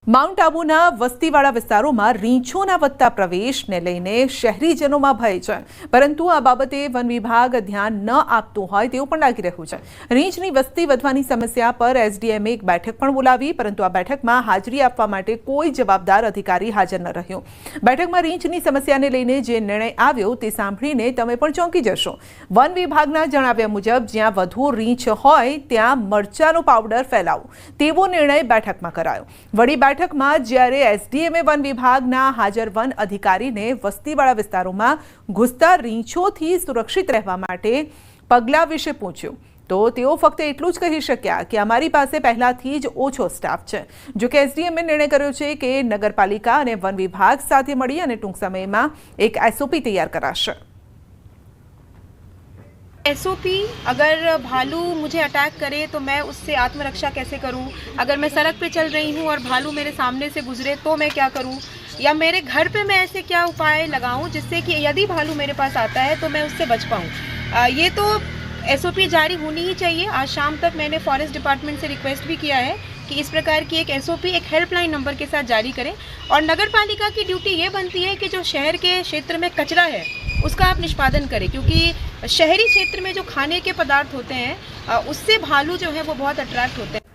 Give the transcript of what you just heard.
Mount આબુના વસ્તીવાળા વિસ્તારોમાં રીંછોના વધતા પ્રવેશને લઈને શહેરીજનોમાં ભય છે, પરંતુ આ બાબતે વન વિભાગ ધ્યાન ન આપતું હોય તેવું પણ લાગી રહ્યું છે। રીંછની વસ્તી વધવાની સમસ્યા પર એસડીએમએ એક બેઠક પણ બોલાવી, પરંતુ આ બેઠકમાં હાજરી આપવા માટે કોઈ જવાબદાર અધિકારી હાજર ન રહ્યો। બેઠકમાં રીંછની સમસ્યાને લઈને જે નિર્ણય આવ્યો તે સાંભળીને તમે પણ ચોંકી જશો। વન વિભાગના જણાવ્યા મુજબ જ્યાં વધુ રીંછ હોય ત્યાં મરચાનો પાવડર ફેલાવો તેવો નિર્ણય બેઠકમાં કરાયો। વડી બેઠકમાં જ્યારે એસડીએમએ વન વિભાગના હાજર વન અધિકારીને વસ્તીવાળા વિસ્તારોમાં ઘૂસતા રીંછોથી સુરક્ષિત રહેવા માટે પગલાં વિશે પૂછ્યું તો તેઓ ફક્ત એટલું જ કહી શક્યા કે અમારી પાસે પહેલાથી જ ઓછો સ્ટાફ છે। જો કે એસડીએમએ નિર્ણય કર્યો છે કે નગરપાલિકા અને વન વિભાગ સાથે મળી અને ટૂંક સમયમાં એક એસઓપી तैयार कराશે। एसओपी, अगर भालू मुझे अटैक करे तो मैं उससे आत्मरक्षा कैसे करूं? अगर मैं सड़क पे चल रही हूं और भालू मेरे सामने से गुजरे तो मैं क्या करूं? या मेरे घर पे मैं ऐसे क्या उपाय लगाऊं जिससे कि यदि भालू मेरे पास आता है तो मैं उससे बच पाऊं। ये तो एसओपी जारी होनी ही चाहिए। आज शाम तक मैंने फॉरेस्ट डिपार्टमेंट से रिक्वेस्ट भी किया है कि इस प्रकार की एक एसओपी एक हेल्पलाइन नंबर के साथ जारी करें। और नगर पालिका की ड्यूटी ये बनती है कि जो शहर के क्षेत्र में कचरा है उसका आप निष्पादन करें, क्योंकि शहरी क्षेत्र में जो खाने के पदार्थ होते हैं उससे भालू जो है वो बहुत अट्रैक्ट होते हैं।